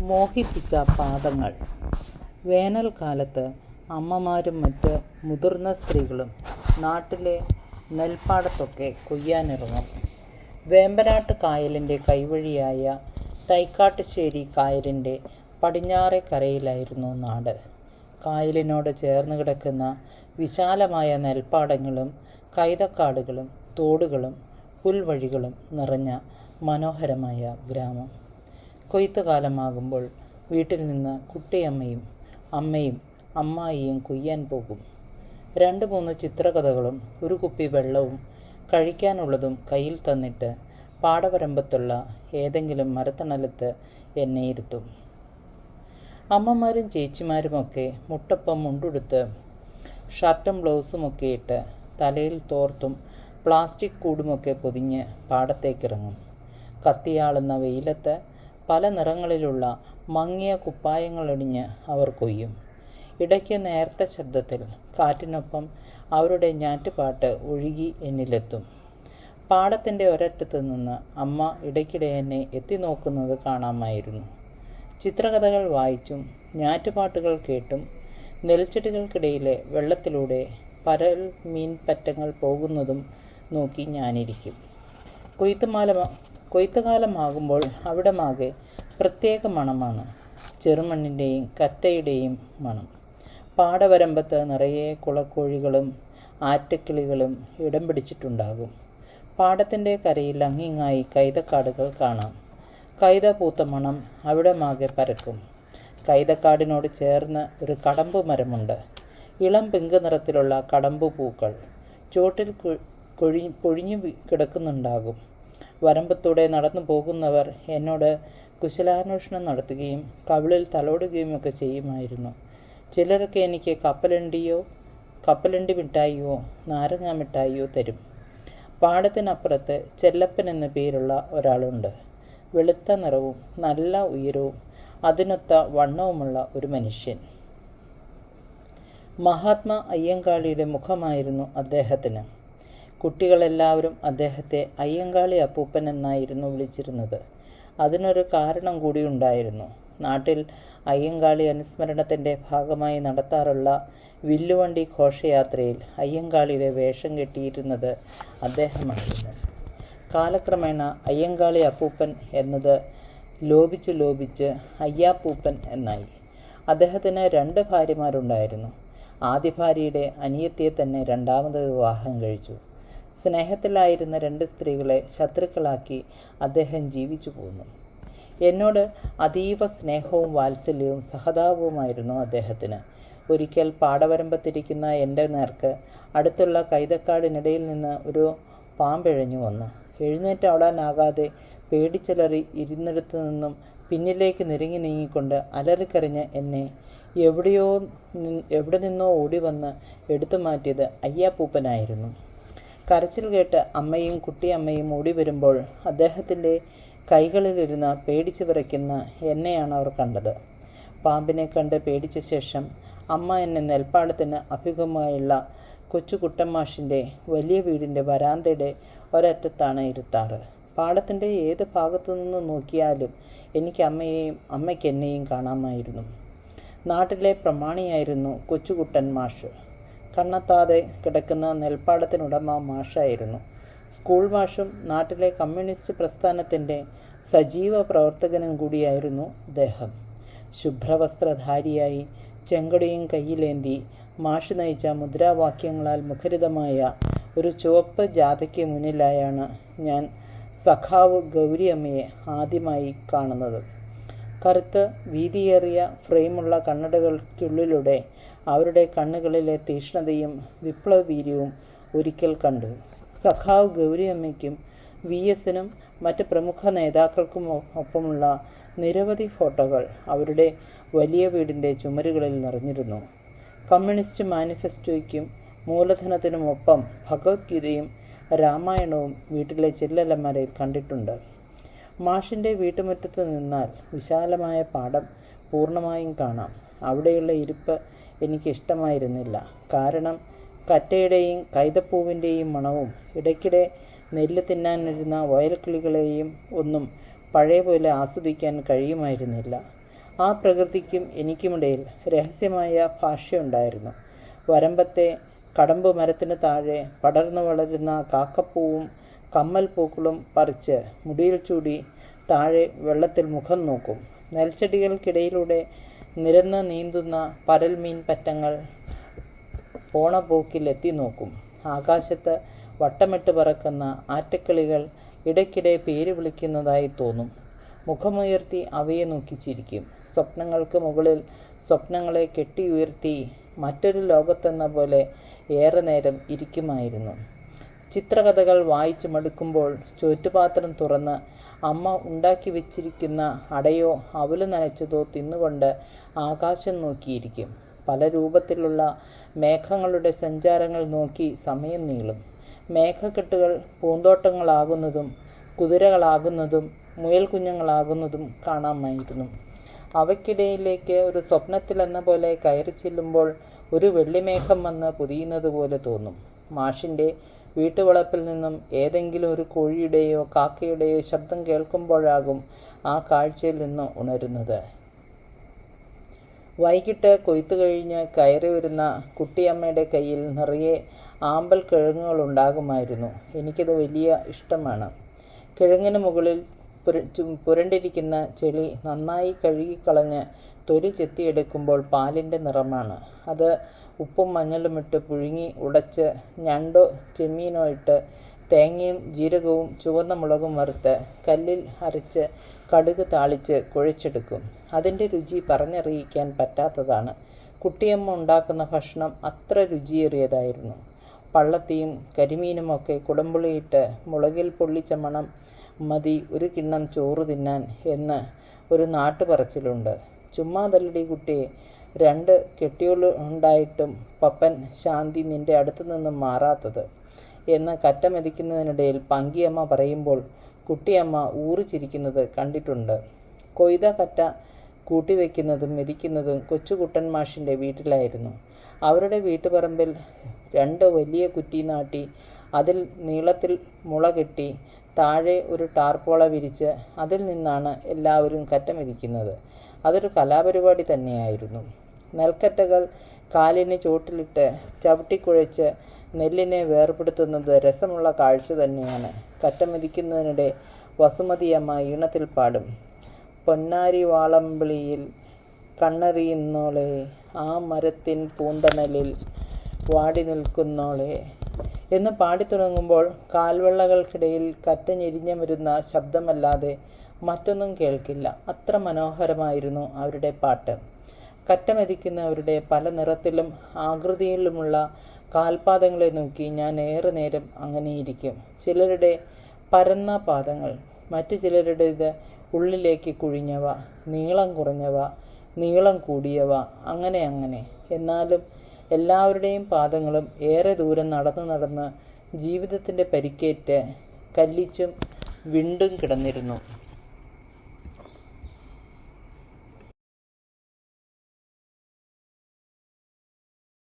മോഹിപ്പിച്ച പാദങ്ങൾ. വേനൽക്കാലത്ത് അമ്മമാരും മറ്റ് മുതിർന്ന സ്ത്രീകളും നാട്ടിലെ നെൽപ്പാടത്തൊക്കെ കൊയ്യാനിറങ്ങും. വേമ്പനാട്ട് കായലിൻ്റെ കൈവഴിയായ തൈക്കാട്ടുശ്ശേരി കായലിൻ്റെ പടിഞ്ഞാറേ കരയിലായിരുന്നു നാട്. കായലിനോട് ചേർന്ന് കിടക്കുന്ന വിശാലമായ നെൽപ്പാടങ്ങളും കൈതക്കാടുകളും തോടുകളും പുൽവഴികളും നിറഞ്ഞ മനോഹരമായ ഗ്രാമം. കൊയ്ത്തുകാലമാകുമ്പോൾ വീട്ടിൽ നിന്ന് കുട്ടിയമ്മയും അമ്മയും അമ്മായിയും കൊയ്യാൻ പോകും. 2-3 ചിത്രകഥകളും ഒരു കുപ്പി വെള്ളവും കഴിക്കാനുള്ളതും കയ്യിൽ തന്നിട്ട് പാടവരമ്പത്തുള്ള ഏതെങ്കിലും മരത്തണലത്ത് എന്നെ ഇരുത്തും. അമ്മമാരും ചേച്ചിമാരുമൊക്കെ മുട്ടപ്പം മുണ്ടുടുത്ത് ഷർട്ടും ബ്ലൗസുമൊക്കെ ഇട്ട് തലയിൽ തോർത്തും പ്ലാസ്റ്റിക് കൂടുമൊക്കെ പൊതിഞ്ഞ് പാടത്തേക്കിറങ്ങും. കത്തിയാളുന്ന വെയിലത്ത് പല നിറങ്ങളിലുള്ള മങ്ങിയ കുപ്പായങ്ങളണിഞ്ഞ് അവർ കൊയ്യും. ഇടയ്ക്ക് നേർത്ത ശബ്ദത്തിൽ കാറ്റിനൊപ്പം അവരുടെ ഞാറ്റുപാട്ട് ഒഴുകി എന്നിലെത്തും. പാടത്തിൻ്റെ ഒരറ്റത്ത് നിന്ന് അമ്മ ഇടയ്ക്കിടെ എന്നെ എത്തി നോക്കുന്നത് കാണാമായിരുന്നു. ചിത്രകഥകൾ വായിച്ചും ഞാറ്റുപാട്ടുകൾ കേട്ടും നെൽച്ചെടികൾക്കിടയിലെ വെള്ളത്തിലൂടെ പരൽ മീൻപറ്റങ്ങൾ പോകുന്നതും നോക്കി ഞാനിരിക്കും. കൊയ്ത്തുകാലമാകുമ്പോൾ അവിടമാകെ പ്രത്യേക മണമാണ്. ചെറുമണ്ണിൻ്റെയും കറ്റയുടെയും മണം. പാടവരമ്പത്ത് നിറയെ കുളക്കോഴികളും ആറ്റക്കിളികളും ഇടം പിടിച്ചിട്ടുണ്ടാകും. പാടത്തിൻ്റെ കരയിൽ അങ്ങിങ്ങായി കൈതക്കാടുകൾ കാണാം. കൈത പൂത്ത മണം അവിടമാകെ പരക്കും. കൈതക്കാടിനോട് ചേർന്ന് ഒരു കടമ്പ് മരമുണ്ട്. ഇളം പിങ്ക് നിറത്തിലുള്ള കടമ്പ് പൂക്കൾ ചോട്ടിൽ പൊഴിഞ്ഞു കിടക്കുന്നുണ്ടാകും. വരമ്പത്തൂടെ നടന്നു പോകുന്നവർ എന്നോട് കുശലാന്വേഷണം നടത്തുകയും കവിളിൽ തലോടുകയുമൊക്കെ ചെയ്യുമായിരുന്നു. ചിലരൊക്കെ എനിക്ക് കപ്പലണ്ടി മിഠായിയോ നാരങ്ങ മിഠായിയോ തരും. പാടത്തിനപ്പുറത്ത് ചെല്ലപ്പൻ എന്ന പേരുള്ള ഒരാളുണ്ട്. വെളുത്ത നിറവും നല്ല ഉയരവും അതിനൊത്ത വണ്ണവുമുള്ള ഒരു മനുഷ്യൻ. മഹാത്മാ അയ്യങ്കാളിയുടെ മുഖമായിരുന്നു അദ്ദേഹത്തിന്. കുട്ടികളെല്ലാവരും അദ്ദേഹത്തെ അയ്യങ്കാളി അപ്പൂപ്പൻ എന്നായിരുന്നു വിളിച്ചിരുന്നത്. അതിനൊരു കാരണം കൂടി ഉണ്ടായിരുന്നു. നാട്ടിൽ അയ്യങ്കാളി അനുസ്മരണത്തിൻ്റെ ഭാഗമായി നടത്താറുള്ള വില്ലുവണ്ടി ഘോഷയാത്രയിൽ അയ്യങ്കാളിയുടെ വേഷം കെട്ടിയിരുന്നത് അദ്ദേഹമായിരുന്നു. കാലക്രമേണ അയ്യങ്കാളി അപ്പൂപ്പൻ എന്നത് ലോപിച്ച് അയ്യാപ്പൂപ്പൻ എന്നായി. അദ്ദേഹത്തിന് 2 ഭാര്യമാരുണ്ടായിരുന്നു. ആദ്യ ഭാര്യയുടെ അനിയത്തിയെ തന്നെ രണ്ടാമത് വിവാഹം കഴിച്ചു. സ്നേഹത്തിലായിരുന്ന 2 സ്ത്രീകളെ ശത്രുക്കളാക്കി അദ്ദേഹം ജീവിച്ചു പോന്നു. എന്നോട് അതീവ സ്നേഹവും വാത്സല്യവും സഹതാപവുമായിരുന്നു അദ്ദേഹത്തിന്. ഒരിക്കൽ പാടവരമ്പത്തിരിക്കുന്ന എൻ്റെ നേർക്ക് അടുത്തുള്ള കൈതക്കാടിനിടയിൽ നിന്ന് ഒരു പാമ്പിഴഞ്ഞു വന്നു. എഴുന്നേറ്റ് ഓടാനാകാതെ പേടിച്ചലറി ഇരുന്നിടത്തു നിന്നും പിന്നിലേക്ക് നീങ്ങിക്കൊണ്ട് അലറിക്കറിഞ്ഞ് എന്നെ എവിടെ നിന്നോ ഓടി വന്ന് എടുത്തു മാറ്റിയത് അയ്യാപ്പൂപ്പനായിരുന്നു. കരച്ചിൽ കേട്ട് അമ്മയും കുട്ടിയമ്മയും ഓടി വരുമ്പോൾ അദ്ദേഹത്തിൻ്റെ കൈകളിലിരുന്ന് പേടിച്ച് വിറയ്ക്കുന്ന എന്നെയാണ് അവർ കണ്ടത്. പാമ്പിനെ കണ്ട് പേടിച്ച ശേഷം അമ്മ എന്നെ നെൽപ്പാടത്തിന് അഭിമുഖമായുള്ള കൊച്ചുകുട്ടമ്മാഷിൻ്റെ വലിയ വീടിൻ്റെ വരാന്തയുടെ ഒരറ്റത്താണ് ഇരുത്താറ്. പാടത്തിൻ്റെ ഏത് ഭാഗത്തു നിന്ന് നോക്കിയാലും എനിക്ക് അമ്മയ്ക്ക് എന്നെയും കാണാമായിരുന്നു. നാട്ടിലെ പ്രമാണിയായിരുന്നു കൊച്ചുകുട്ടൻ മാഷ്. കണ്ണെത്താതെ കിടക്കുന്ന നെൽപ്പാടത്തിനുടമ മാഷായിരുന്നു. സ്കൂൾ മാഷും നാട്ടിലെ കമ്മ്യൂണിസ്റ്റ് പ്രസ്ഥാനത്തിൻ്റെ സജീവ പ്രവർത്തകനും കൂടിയായിരുന്നു അദ്ദേഹം. ശുഭ്രവസ്ത്രധാരിയായി ചെങ്കടിയും കയ്യിലേന്തി മാഷ് നയിച്ച മുദ്രാവാക്യങ്ങളാൽ മുഖരിതമായ ഒരു ചുവപ്പ് ജാഥയ്ക്ക് മുന്നിലായാണ് ഞാൻ സഖാവ് ഗൗരിയമ്മയെ ആദ്യമായി കാണുന്നത്. കറുത്ത് വീതിയേറിയ ഫ്രെയിമുള്ള കണ്ണടകൾക്കുള്ളിലൂടെ അവരുടെ കണ്ണുകളിലെ തീക്ഷ്ണതയും വിപ്ലവവീര്യവും ഒരിക്കൽ കണ്ടു. സഖാവ് ഗൗരിയമ്മയ്ക്കും VS-നും മറ്റ് പ്രമുഖ നേതാക്കൾക്കും ഒപ്പമുള്ള നിരവധി ഫോട്ടോകൾ അവരുടെ വലിയ വീടിൻ്റെ ചുമരുകളിൽ നിറഞ്ഞിരുന്നു. കമ്മ്യൂണിസ്റ്റ് മാനിഫെസ്റ്റോയ്ക്കും മൂലധനത്തിനുമൊപ്പം ഭഗവത്ഗീതയും രാമായണവും വീട്ടിലെ ചില്ലലമരയിൽ കണ്ടിട്ടുണ്ട്. മാഷിൻ്റെ വീട്ടുമുറ്റത്ത് നിന്നാൽ വിശാലമായ പാടം പൂർണ്ണമായും കാണാം. അവിടെയുള്ള ഇരിപ്പ് എനിക്കിഷ്ടമായിരുന്നില്ല. കാരണം കറ്റയുടെയും കൈതപ്പൂവിൻ്റെയും മണവും ഇടയ്ക്കിടെ നെല്ല് തിന്നാനിരുന്ന വയൽക്കിളികളെയും ഒന്നും പഴയ പോലെ ആസ്വദിക്കാൻ കഴിയുമായിരുന്നില്ല. ആ പ്രകൃതിക്കും എനിക്കുമിടയിൽ രഹസ്യമായ ഭാഷയുണ്ടായിരുന്നു. വരമ്പത്തെ കടമ്പ് മരത്തിന് താഴെ പടർന്നു വളരുന്ന കാക്കപ്പൂവും കമ്മൽ പൂക്കളും പറിച്ച് മുടിയിൽ ചൂടി താഴെ വെള്ളത്തിൽ മുഖം നോക്കും. നെൽച്ചെടികൾക്കിടയിലൂടെ നിരന്ന് നീന്തുന്ന പരൽമീൻ പറ്റങ്ങൾ പോണപോക്കിൽ എത്തി നോക്കും. ആകാശത്ത് വട്ടമിട്ട് പറക്കുന്ന ആറ്റക്കിളികൾ ഇടയ്ക്കിടെ പേര് വിളിക്കുന്നതായി തോന്നും. മുഖമുയർത്തി അവയെ നോക്കി ചിരിക്കും. സ്വപ്നങ്ങൾക്ക് മുകളിൽ സ്വപ്നങ്ങളെ കെട്ടിയുയർത്തി മറ്റൊരു ലോകത്തെന്ന പോലെ ഏറെ നേരം ഇരിക്കുമായിരുന്നു. ചിത്രകഥകൾ വായിച്ചു മടുക്കുമ്പോൾ ചോറ്റുപാത്രം തുറന്ന് അമ്മ ഉണ്ടാക്കി വെച്ചിരിക്കുന്ന അടയോ അവല് നനച്ചതോ തിന്നുകൊണ്ട് ആകാശം നോക്കിയിരിക്കും. പല രൂപത്തിലുള്ള മേഘങ്ങളുടെ സഞ്ചാരങ്ങൾ നോക്കി സമയം നീളും. മേഘക്കെട്ടുകൾ പൂന്തോട്ടങ്ങളാകുന്നതും കുതിരകളാകുന്നതും മുയൽ കുഞ്ഞുങ്ങളാകുന്നതും കാണാമായിരുന്നു. അവയ്ക്കിടയിലേക്ക് ഒരു സ്വപ്നത്തിലെന്ന പോലെ കയറി ചെല്ലുമ്പോൾ ഒരു വെള്ളിമേഘം വന്ന് പൊതിയുന്നത് പോലെ തോന്നും. മാഷിൻ്റെ വീട്ടുവളപ്പിൽ നിന്നും ഏതെങ്കിലും ഒരു കോഴിയുടെയോ കാക്കയുടെയോ ശബ്ദം കേൾക്കുമ്പോഴാകും ആ കാഴ്ചയിൽ നിന്ന് ഉണരുന്നത്. വൈകിട്ട് കൊയ്ത്തു കഴിഞ്ഞ് കയറി വരുന്ന കുട്ടിയമ്മയുടെ കയ്യിൽ നിറയെ ആമ്പൽ കിഴങ്ങുകളുണ്ടാകുമായിരുന്നു. എനിക്കത് വലിയ ഇഷ്ടമാണ്. കിഴങ്ങിന് മുകളിൽ പുരണ്ടിരിക്കുന്ന ചെളി നന്നായി കഴുകിക്കളഞ്ഞ് തൊലി ചെത്തിയെടുക്കുമ്പോൾ പാലിൻ്റെ നിറമാണ്. അത് ഉപ്പും മഞ്ഞളുമിട്ട് പുഴുങ്ങി ഉടച്ച് ഞണ്ടോ ചെമ്മീനോ ഇട്ട് തേങ്ങയും ജീരകവും ചുവന്ന മുളകും വറുത്ത് കല്ലിൽ അരച്ച് കടുക് താളിച്ച് കുഴച്ചെടുക്കും. അതിൻ്റെ രുചി പറഞ്ഞറിയിക്കാൻ പറ്റാത്തതാണ്. കുട്ടിയമ്മ ഉണ്ടാക്കുന്ന ഭക്ഷണം അത്ര രുചിയേറിയതായിരുന്നു. പള്ളത്തിയും കരിമീനുമൊക്കെ കുടംപുളിയിട്ട് മുളകിൽ പൊള്ളിച്ച മണം മതി ഒരു കിണ്ണം ചോറ് തിന്നാൻ എന്ന് ഒരു നാട്ടുപറച്ചിലുണ്ട്. ചുമ്മാതല്ലടി കുട്ടിയെ, 2 കെട്ടിയോള് ഉണ്ടായിട്ടും പപ്പൻ ശാന്തി നിന്റെ അടുത്തു നിന്നും മാറാത്തത് എന്ന് കറ്റ മെതിക്കുന്നതിനിടയിൽ പങ്കിയമ്മ പറയുമ്പോൾ കുട്ടിയമ്മ ഊറിച്ചിരിക്കുന്നത് കണ്ടിട്ടുണ്ട്. കൊയ്ത കറ്റ കൂട്ടിവെക്കുന്നതും മെതിക്കുന്നതും കൊച്ചുകുട്ടൻ മാഷിൻ്റെ വീട്ടിലായിരുന്നു. അവരുടെ വീട്ടുപറമ്പിൽ 2 വലിയ കുറ്റി നാട്ടി അതിൽ നീളത്തിൽ മുള കെട്ടി താഴെ ഒരു ടാർപ്പോള വിരിച്ച് അതിൽ നിന്നാണ് എല്ലാവരും കറ്റ മെതിക്കുന്നത്. അതൊരു കലാപരിപാടി തന്നെയായിരുന്നു. നെൽക്കറ്റകൾ കാലിന് ചോട്ടിലിട്ട് ചവിട്ടിക്കുഴച്ച് നെല്ലിനെ വേർപെടുത്തുന്നത് രസമുള്ള കാഴ്ച തന്നെയാണ്. കറ്റ മെതിക്കുന്നതിനിടെ വസുമതിയമ്മ ഈണത്തിൽ പാടും: പൊന്നാരി വാളമ്പിളിയിൽ കണ്ണെറിയുന്നോളെ, ആ മരത്തിൻ പൂന്തണലിൽ വാടി നിൽക്കുന്നോളെ എന്ന് പാടിത്തുടങ്ങുമ്പോൾ കാൽവെള്ളകൾക്കിടയിൽ കറ്റ ഞെരിഞ്ഞമരുന്ന ശബ്ദമല്ലാതെ മറ്റൊന്നും കേൾക്കില്ല. അത്ര മനോഹരമായിരുന്നു അവരുടെ പാട്ട്. കറ്റ മെതിക്കുന്നവരുടെ പല നിറത്തിലും ആകൃതിയിലുമുള്ള കാൽപാദങ്ങളെ നോക്കി ഞാൻ ഏറെ നേരം അങ്ങനെയിരിക്കും. ചിലരുടെ പരന്ന പാദങ്ങൾ, മറ്റു ചിലരുടേത് ഉള്ളിലേക്ക് കുഴിഞ്ഞവ, നീളം കുറഞ്ഞവ, നീളം കൂടിയവ, അങ്ങനെ. എന്നാലും എല്ലാവരുടെയും പാദങ്ങളും ഏറെ ദൂരം നടന്ന് ജീവിതത്തിൻ്റെ പരിക്കേറ്റ് കല്ലിച്ചും വിണ്ടും കിടന്നിരുന്നു.